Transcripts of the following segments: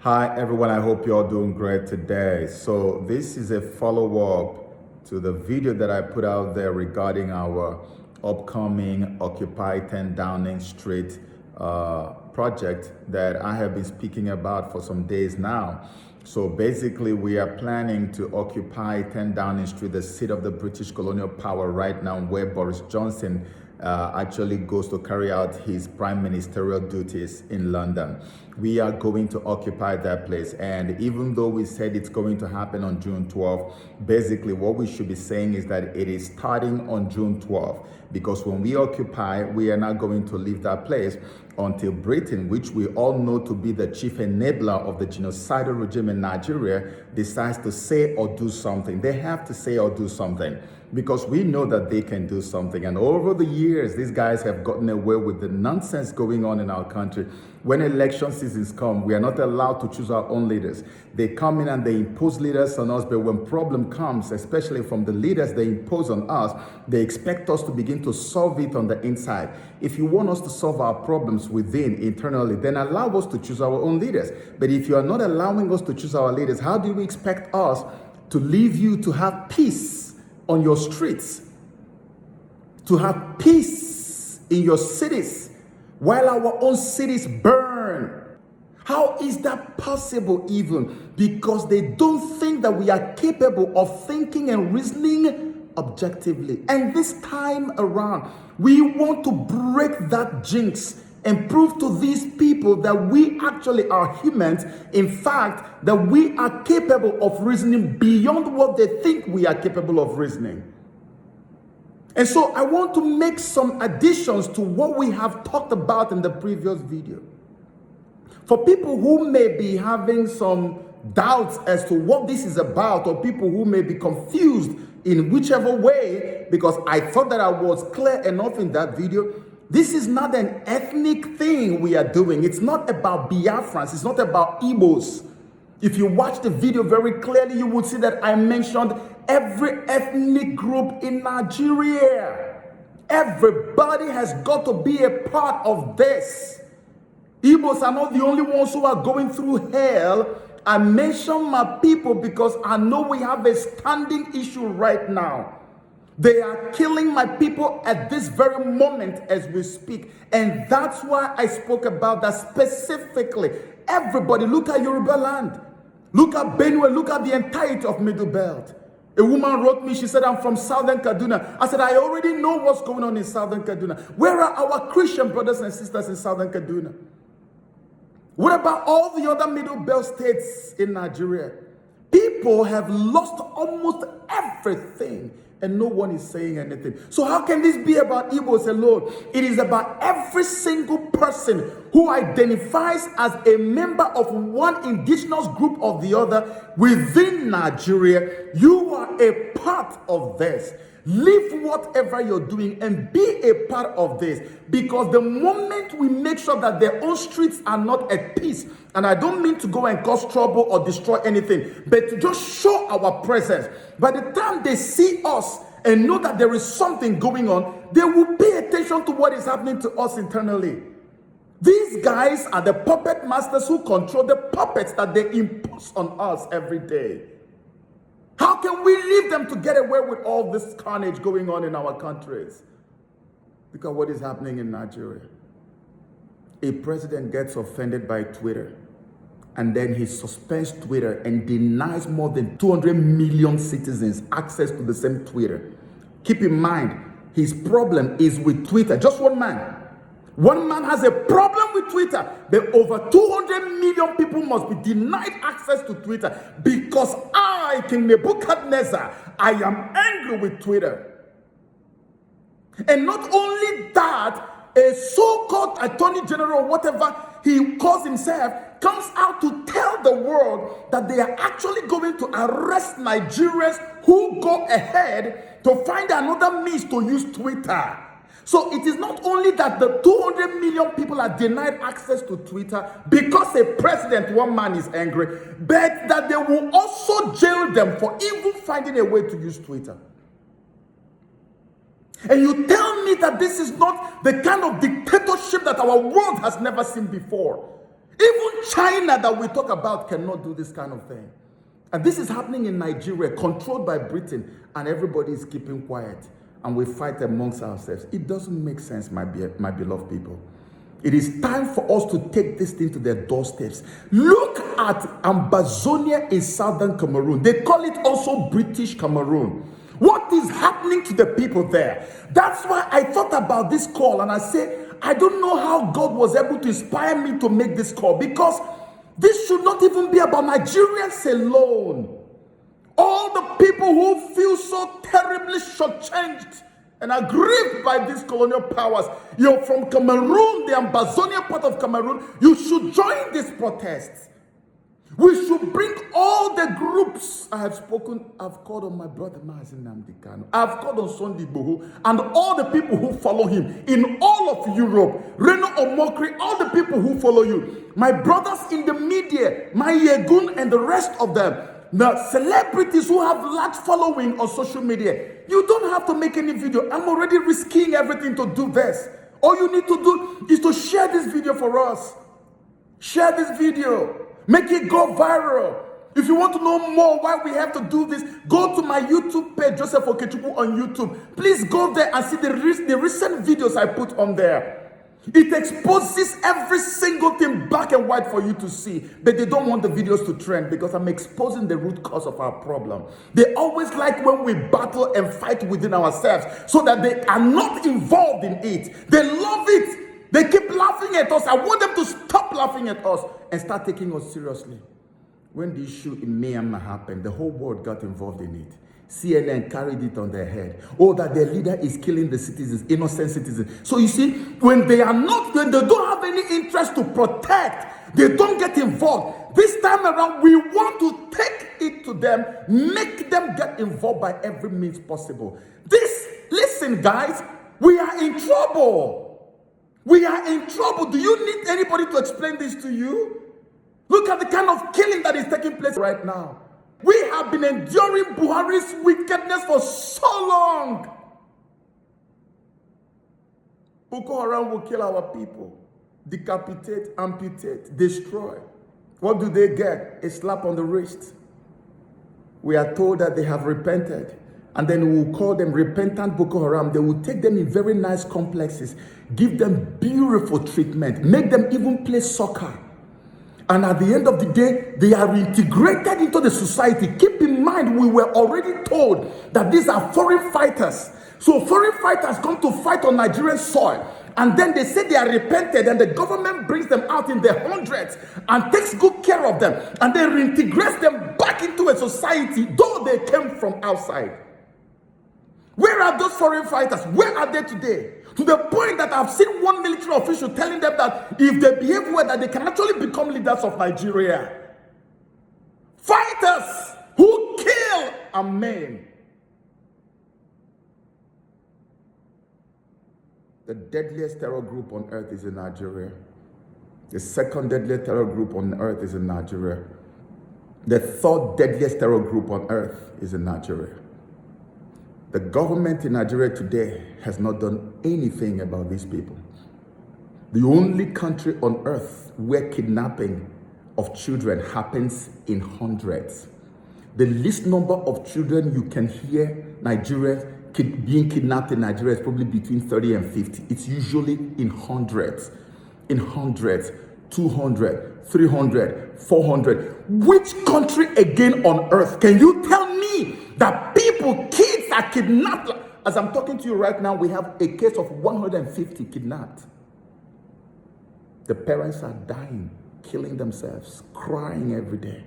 Hi everyone, I hope you're all doing great today. So this is a follow-up to the video that I put out there regarding our upcoming Occupy 10 Downing Street project that I have been speaking about for some days now. So basically we are planning to occupy 10 Downing Street, the seat of the British colonial power right now, where Boris Johnson actually goes to carry out his prime ministerial duties in London. We are going to occupy that place, and even though we said it's going to happen on June 12th, basically what we should be saying is that it is starting on June 12th, because when we occupy, we are not going to leave that place until Britain, which we all know to be the chief enabler of the genocidal regime in Nigeria, decides to say or do something. They have to say or do something, because we know that they can do something. And over the years, these guys have gotten away with the nonsense going on in our country. When election seasons come, we are not allowed to choose our own leaders. They come in and they impose leaders on us, but when problem comes, especially from the leaders they impose on us, they expect us to begin to solve it on the inside. If you want us to solve our problems within, internally, then allow us to choose our own leaders. But if you are not allowing us to choose our leaders, how do you expect us to leave you to have peace on your streets, to have peace in your cities, while our own cities burn? How is that possible even? Because they don't think that we are capable of thinking and reasoning objectively. And this time around, we want to break that jinx and prove to these people that we actually are humans. In fact, that we are capable of reasoning beyond what they think we are capable of reasoning. And so I want to make some additions to what we have talked about in the previous video. For people who may be having some doubts as to what this is about, or people who may be confused in whichever way, because I thought that I was clear enough in that video, this is not an ethnic thing we are doing. It's not about Biafrans. It's not about Igbos. If you watch the video very clearly, you would see that I mentioned every ethnic group in Nigeria. Everybody has got to be a part of this. Igbos are not the only ones who are going through hell. I mention my people because I know we have a standing issue right now. They are killing my people at this very moment as we speak. And that's why I spoke about that specifically. Everybody, look at Yoruba land. Look at Benue. Look at the entirety of Middle Belt. A woman wrote me, she said, I'm from Southern Kaduna. I said, I already know what's going on in Southern Kaduna. Where are our Christian brothers and sisters in Southern Kaduna? What about all the other Middle Belt states in Nigeria? People have lost almost everything, and no one is saying anything. So how can this be about Igbos alone? It is about every single person who identifies as a member of one indigenous group or the other within Nigeria. You are a part of this. Leave whatever you're doing and be a part of this, because the moment we make sure that their own streets are not at peace, and I don't mean to go and cause trouble or destroy anything, but to just show our presence. By the time they see us and know that there is something going on, they will pay attention to what is happening to us internally. These guys are the puppet masters who control the puppets that they impose on us every day. How can we leave them to get away with all this carnage going on in our countries? Look at what is happening in Nigeria. A president gets offended by Twitter, and then he suspends Twitter and denies more than 200 million citizens access to the same Twitter. Keep in mind, his problem is with Twitter. Just one man. One man has a problem with Twitter, but over 200 million people must be denied access to Twitter because I, King Nebuchadnezzar, I am angry with Twitter. And not only that, a so-called attorney general, whatever he calls himself, comes out to tell the world that they are actually going to arrest Nigerians who go ahead to find another means to use Twitter. So it is not only that the 200 million people are denied access to Twitter because a president, one man, is angry, but that they will also jail them for even finding a way to use Twitter. And you tell me that this is not the kind of dictatorship that our world has never seen before. Even China that we talk about cannot do this kind of thing. And this is happening in Nigeria, controlled by Britain, and everybody is keeping quiet. And we fight amongst ourselves. It doesn't make sense, my beloved people. It is time for us to take this thing to their doorsteps. Look at Ambazonia in southern Cameroon. They call it also British Cameroon. What is happening to the people there? That's why I thought about this call, and I said, I don't know how God was able to inspire me to make this call, because this should not even be about Nigerians alone. All the people who feel so terribly shortchanged and are grieved by these colonial powers. You're from Cameroon, the Ambazonia part of Cameroon. You should join these protests. We should bring all the groups. I have spoken, I've called on my brother Mazin Namdekano. I've called on Sunday Boho and all the people who follow him in all of Europe. Reno Omokri, all the people who follow you. My brothers in the media, my Yegun and the rest of them. The celebrities who have large following on social media. You don't have to make any video. I'm already risking everything to do this. All you need to do is to share this video for us. Share this video. Make it go viral. If you want to know more why we have to do this, go to my YouTube page, Joseph Okechukwu on YouTube. Please go there and see the recent videos I put on there. It exposes every single thing black and white for you to see. But they don't want the videos to trend because I'm exposing the root cause of our problem. They always like when we battle and fight within ourselves so that they are not involved in it. They love it. They keep laughing at us. I want them to stop laughing at us and start taking us seriously. When the issue in Myanmar happened, the whole world got involved in it. CNN carried it on their head. Oh, that their leader is killing the citizens, innocent citizens. So you see, when they don't have any interest to protect, they don't get involved. This time around, we want to take it to them, make them get involved by every means possible. Listen, guys, we are in trouble. We are in trouble. Do you need anybody to explain this to you? Look at the kind of killing that is taking place right now. We have been enduring Buhari's wickedness for so long. Boko Haram will kill our people, decapitate, amputate, destroy. What do they get? A slap on the wrist. We are told that they have repented. And then we will call them repentant Boko Haram. They will take them in very nice complexes, give them beautiful treatment, make them even play soccer. And at the end of the day, they are integrated into the society. Keep in mind, we were already told that these are foreign fighters. So foreign fighters come to fight on Nigerian soil. And then they say they are repented, and the government brings them out in their hundreds and takes good care of them. And then reintegrates them back into a society, though they came from outside. Where are those foreign fighters? Where are they today? To the point that I've seen one military official telling them that if they behave well, that they can actually become leaders of Nigeria. Fighters who kill and maim. The deadliest terror group on earth is in Nigeria. The second deadliest terror group on earth is in Nigeria. The third deadliest terror group on earth is in Nigeria. The government in Nigeria today has not done anything about these people. The only country on earth where kidnapping of children happens in hundreds. The least number of children you can hear Nigerians being kidnapped in Nigeria is probably between 30 and 50. It's usually in hundreds. In hundreds, 200, 300, 400. Which country again on earth can you tell me that people, kids are kidnapped? As I'm talking to you right now, we have a case of 150 kidnapped. The parents are dying, killing themselves, crying every day.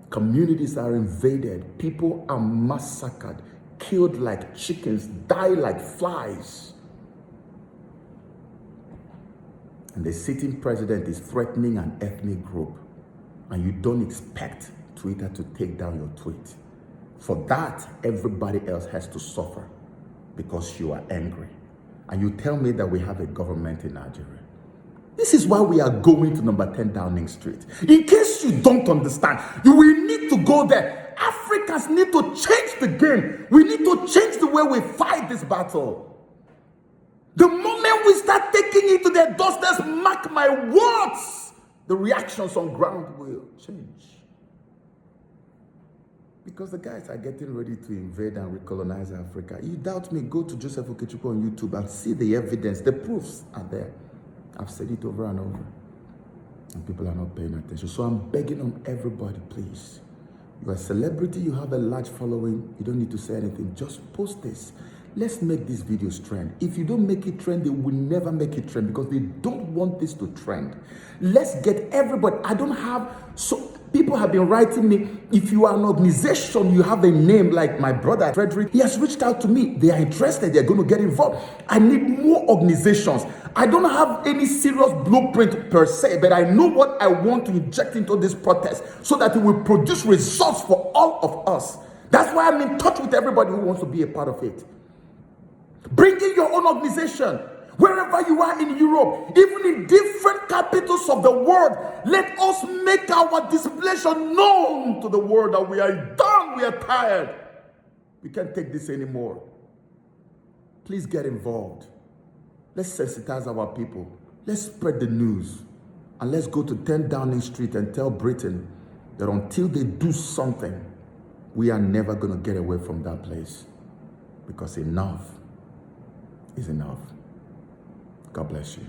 Communities are invaded. People are massacred, killed like chickens, die like flies. And the sitting president is threatening an ethnic group. And you don't expect Twitter to take down your tweet. For that, everybody else has to suffer because you are angry. And you tell me that we have a government in Nigeria. This is why we are going to number 10 Downing Street. In case you don't understand, we need to go there. Africans need to change the game. We need to change the way we fight this battle. The moment we start taking it to their doorsteps, mark my words, The reactions on ground will change. Because the guys are getting ready to invade and recolonize Africa. You doubt me, go to Joseph Okechukwu on YouTube and see the evidence. The proofs are there. I've said it over and over. And people are not paying attention. So I'm begging on everybody, please. You're a celebrity, you have a large following. You don't need to say anything. Just post this. Let's make these videos trend. If you don't make it trend, they will never make it trend because they don't want this to trend. Let's get everybody. I don't have, so people have been writing me, if you are an organization, you have a name like my brother, Frederick, he has reached out to me. They are interested. They're going to get involved. I need more organizations. I don't have any serious blueprint per se, but I know what I want to inject into this protest so that it will produce results for all of us. That's why I'm in touch with everybody who wants to be a part of it. Bring in your own organization. Wherever you are in Europe, even in different capitals of the world, let us make our displeasure known to the world that we are done, we are tired. We can't take this anymore. Please get involved. Let's sensitize our people. Let's spread the news. And let's go to 10 Downing Street and tell Britain that until they do something, we are never going to get away from that place. Because enough is enough. God bless you.